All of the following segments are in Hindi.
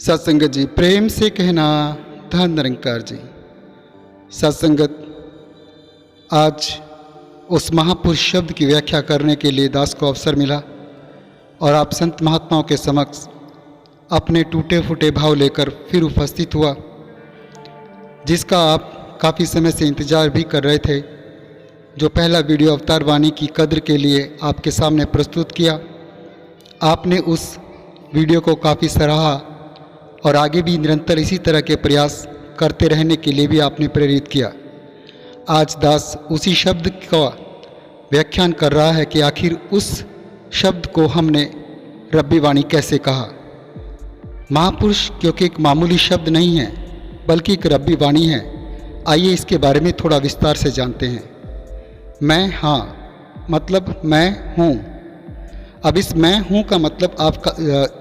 सत्संगत जी, प्रेम से कहना धन निरंकार जी। सत्संगत, आज उस महापुरुष शब्द की व्याख्या करने के लिए दास को अवसर मिला और आप संत महात्माओं के समक्ष अपने टूटे फूटे भाव लेकर फिर उपस्थित हुआ, जिसका आप काफ़ी समय से इंतज़ार भी कर रहे थे। जो पहला वीडियो अवतार वाणी की कद्र के लिए आपके सामने प्रस्तुत किया, आपने उस वीडियो को काफ़ी सराहा और आगे भी निरंतर इसी तरह के प्रयास करते रहने के लिए भी आपने प्रेरित किया। आज दास उसी शब्द का व्याख्यान कर रहा है कि आखिर उस शब्द को हमने रब्बी वाणी कैसे कहा। महापुरुष क्योंकि एक मामूली शब्द नहीं है बल्कि एक रब्बी वाणी है। आइए इसके बारे में थोड़ा विस्तार से जानते हैं। मैं हाँ मतलब मैं हूँ। अब इस मैं हूँ का मतलब आप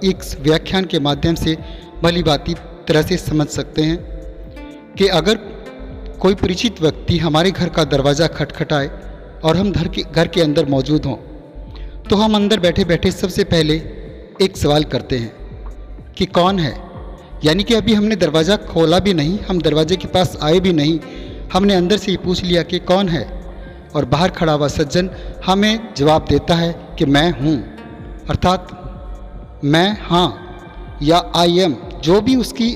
इस व्याख्यान के माध्यम से भली भांति तरह से समझ सकते हैं कि अगर कोई परिचित व्यक्ति हमारे घर का दरवाज़ा खटखटाए और हम घर के अंदर मौजूद हों, तो हम अंदर बैठे बैठे सबसे पहले एक सवाल करते हैं कि कौन है। यानी कि अभी हमने दरवाज़ा खोला भी नहीं, हम दरवाजे के पास आए भी नहीं, हमने अंदर से ही पूछ लिया कि कौन है, और बाहर खड़ा हुआ सज्जन हमें जवाब देता है कि मैं हूँ, अर्थात मैं हाँ या आई एम, जो भी उसकी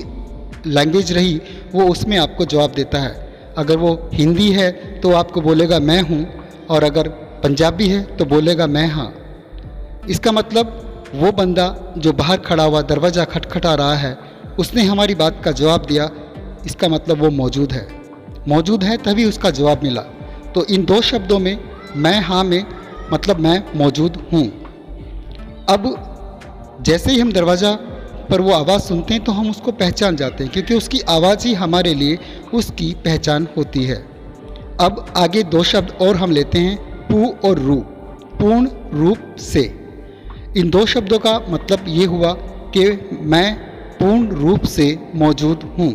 लैंग्वेज रही वो उसमें आपको जवाब देता है। अगर वो हिंदी है तो आपको बोलेगा मैं हूँ, और अगर पंजाबी है तो बोलेगा मैं हाँ। इसका मतलब वो बंदा जो बाहर खड़ा हुआ दरवाज़ा खटखटा रहा है, उसने हमारी बात का जवाब दिया, इसका मतलब वो मौजूद है तभी उसका जवाब मिला। तो इन दो शब्दों में मैं हाँ में मतलब मैं मौजूद हूँ। अब जैसे ही हम दरवाज़ा पर वो आवाज़ सुनते हैं तो हम उसको पहचान जाते हैं, क्योंकि उसकी आवाज़ ही हमारे लिए उसकी पहचान होती है। अब आगे दो शब्द और हम लेते हैं, पू और रू, पूर्ण रूप से। इन दो शब्दों का मतलब ये हुआ कि मैं पूर्ण रूप से मौजूद हूँ।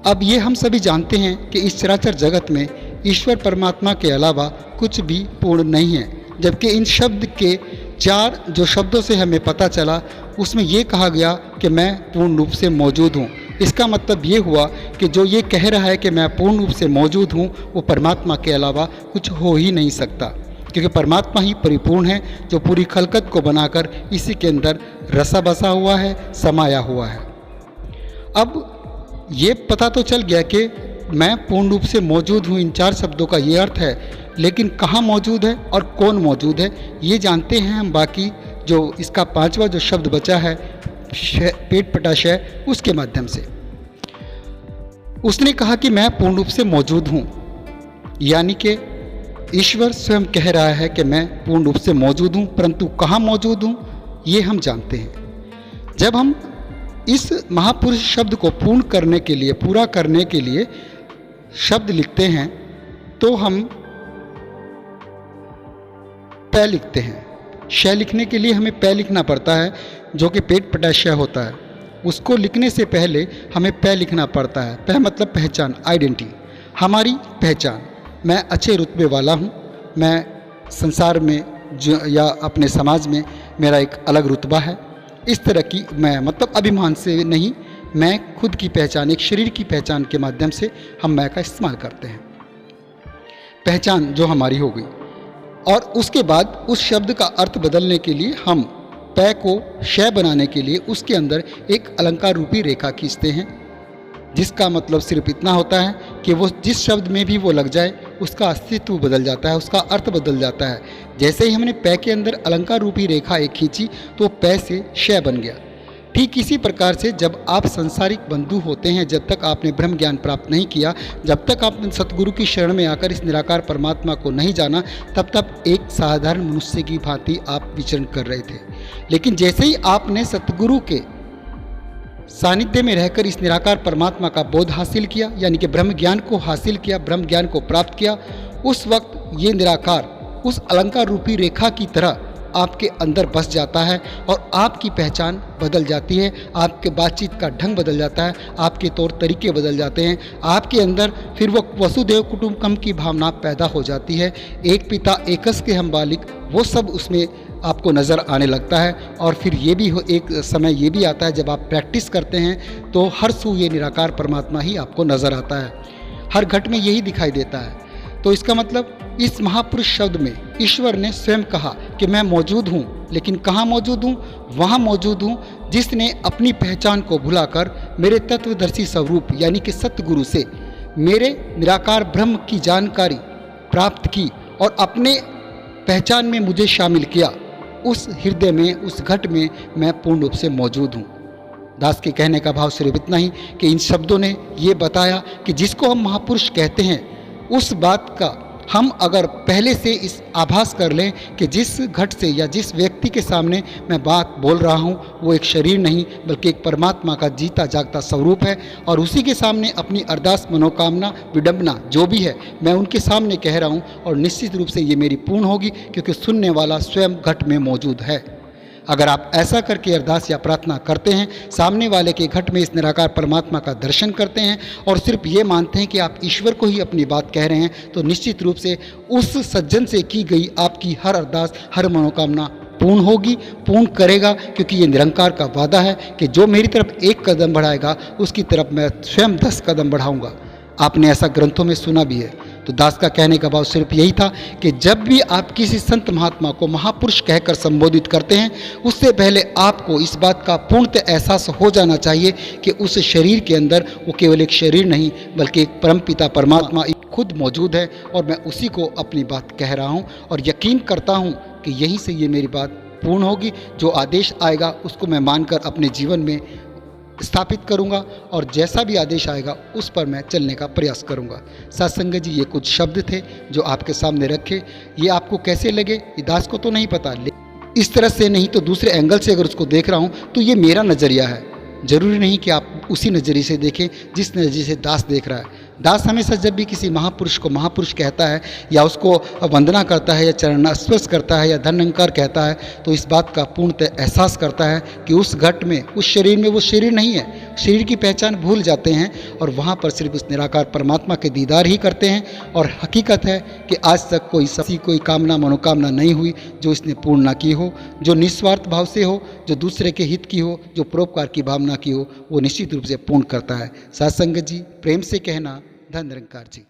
अब ये हम सभी जानते हैं कि इस चराचर जगत में ईश्वर परमात्मा के अलावा कुछ भी पूर्ण नहीं है, जबकि इन शब्द के चार जो शब्दों से हमें पता चला उसमें ये कहा गया कि मैं पूर्ण रूप से मौजूद हूँ। इसका मतलब ये हुआ कि जो ये कह रहा है कि मैं पूर्ण रूप से मौजूद हूँ, वो परमात्मा के अलावा कुछ हो ही नहीं सकता, क्योंकि परमात्मा ही परिपूर्ण है, जो पूरी खलकत को बनाकर इसी के अंदर रसा बसा हुआ है, समाया हुआ है। अब ये पता तो चल गया कि मैं पूर्ण रूप से मौजूद हूँ, इन चार शब्दों का ये अर्थ है, लेकिन कहाँ मौजूद है और कौन मौजूद है ये जानते हैं हम बाकी जो इसका पांचवा जो शब्द बचा है पेट पटाशय, उसके माध्यम से। उसने कहा कि मैं पूर्ण रूप से मौजूद हूँ, यानी कि ईश्वर स्वयं कह रहा है कि मैं पूर्ण रूप से मौजूद हूँ, परंतु कहाँ मौजूद हूँ ये हम जानते हैं। जब हम इस महापुरुष शब्द को पूरा करने के लिए शब्द लिखते हैं तो हम पै लिखते हैं। शय लिखने के लिए हमें पै लिखना पड़ता है, जो कि पेट पटाशय होता है। उसको लिखने से पहले हमें पै लिखना पड़ता है। पै मतलब पहचान, आइडेंटिटी, हमारी पहचान। मैं अच्छे रुतबे वाला हूँ, मैं संसार में या अपने समाज में मेरा एक अलग रुतबा है, इस तरह की मैं मतलब अभिमान से नहीं, मैं खुद की पहचान, एक शरीर की पहचान के माध्यम से हम मैं का इस्तेमाल करते हैं। पहचान जो हमारी हो गई, और उसके बाद उस शब्द का अर्थ बदलने के लिए हम पै को शय बनाने के लिए उसके अंदर एक अलंकार रूपी रेखा खींचते हैं, जिसका मतलब सिर्फ इतना होता है कि वो जिस शब्द में भी वो लग जाए उसका अस्तित्व बदल जाता है, उसका अर्थ बदल जाता है। जैसे ही हमने पै के अंदर अलंकार रूपी रेखा एक खींची तो पै से शय बन गया। ठीक इसी प्रकार से जब आप संसारिक बंधु होते हैं, जब तक आपने ब्रह्म ज्ञान प्राप्त नहीं किया, जब तक आपने सतगुरु की शरण में आकर इस निराकार परमात्मा को नहीं जाना, तब तक एक साधारण मनुष्य की भांति आप विचरण कर रहे थे। लेकिन जैसे ही आपने सतगुरु के सानिध्य में रहकर इस निराकार परमात्मा का बोध हासिल किया, यानी कि ब्रह्म ज्ञान को हासिल किया, ब्रह्म ज्ञान को प्राप्त किया, उस वक्त ये निराकार उस अलंकार रूपी रेखा की तरह आपके अंदर बस जाता है और आपकी पहचान बदल जाती है, आपके बातचीत का ढंग बदल जाता है, आपके तौर तरीके बदल जाते हैं, आपके अंदर फिर वो वसुदेव कुटुंबकम की भावना पैदा हो जाती है। एक पिता एकस के हम बालिक, वो सब उसमें आपको नज़र आने लगता है। और फिर ये भी एक समय ये भी आता है जब आप प्रैक्टिस करते हैं तो हर सू ये निराकार परमात्मा ही आपको नज़र आता है, हर घट में यही दिखाई देता है। तो इसका मतलब इस महापुरुष शब्द में ईश्वर ने स्वयं कहा कि मैं मौजूद हूँ, लेकिन कहाँ मौजूद हूँ? वहाँ मौजूद हूँ जिसने अपनी पहचान को भुलाकर मेरे तत्वदर्शी स्वरूप यानी कि सतगुरु से मेरे निराकार ब्रह्म की जानकारी प्राप्त की और अपने पहचान में मुझे शामिल किया। उस हृदय में, उस घट में मैं पूर्ण रूप से मौजूद हूँ। दास के कहने का भाव सिर्फ इतना ही कि इन शब्दों ने ये बताया कि जिसको हम महापुरुष कहते हैं, उस बात का हम अगर पहले से इस आभास कर लें कि जिस घट से या जिस व्यक्ति के सामने मैं बात बोल रहा हूँ वो एक शरीर नहीं बल्कि एक परमात्मा का जीता जागता स्वरूप है, और उसी के सामने अपनी अरदास, मनोकामना, विडंबना जो भी है मैं उनके सामने कह रहा हूँ, और निश्चित रूप से ये मेरी पूर्ण होगी क्योंकि सुनने वाला स्वयं घट में मौजूद है। अगर आप ऐसा करके अरदास या प्रार्थना करते हैं, सामने वाले के घट में इस निराकार परमात्मा का दर्शन करते हैं और सिर्फ ये मानते हैं कि आप ईश्वर को ही अपनी बात कह रहे हैं, तो निश्चित रूप से उस सज्जन से की गई आपकी हर अरदास, हर मनोकामना पूर्ण होगी, पूर्ण करेगा, क्योंकि ये निरंकार का वादा है कि जो मेरी तरफ एक कदम बढ़ाएगा उसकी तरफ मैं स्वयं 10 कदम बढ़ाऊंगा। आपने ऐसा ग्रंथों में सुना भी है। तो दास का कहने का भाव सिर्फ यही था कि जब भी आप किसी संत महात्मा को महापुरुष कहकर संबोधित करते हैं, उससे पहले आपको इस बात का पूर्णतः एहसास हो जाना चाहिए कि उस शरीर के अंदर वो केवल एक शरीर नहीं बल्कि एक परमपिता परमात्मा खुद मौजूद है, और मैं उसी को अपनी बात कह रहा हूँ और यकीन करता हूँ कि यहीं से ये मेरी बात पूर्ण होगी। जो आदेश आएगा उसको मैं मानकर अपने जीवन में स्थापित करूंगा, और जैसा भी आदेश आएगा उस पर मैं चलने का प्रयास करूंगा। सत्संग जी, ये कुछ शब्द थे जो आपके सामने रखे। ये आपको कैसे लगे ये दास को तो नहीं पता, इस तरह से नहीं तो दूसरे एंगल से अगर उसको देख रहा हूँ तो ये मेरा नज़रिया है। जरूरी नहीं कि आप उसी नज़रिए से देखें जिस नज़रिए से दास देख रहा है। दास हमेशा जब भी किसी महापुरुष को महापुरुष कहता है या उसको वंदना करता है या चरण स्पर्श करता है या धन्यंकार कहता है, तो इस बात का पूर्णतः एहसास करता है कि उस घट में, उस शरीर में वो शरीर नहीं है। शरीर की पहचान भूल जाते हैं और वहाँ पर सिर्फ उस निराकार परमात्मा के दीदार ही करते हैं। और हकीकत है कि आज तक कोई कामना मनोकामना नहीं हुई जो इसने पूर्ण ना की हो, जो निस्वार्थ भाव से हो, जो दूसरे के हित की हो, जो परोपकार की भावना की हो, वो निश्चित रूप से पूर्ण करता है। सत्संग जी, प्रेम से कहना, धन निरंकार जी।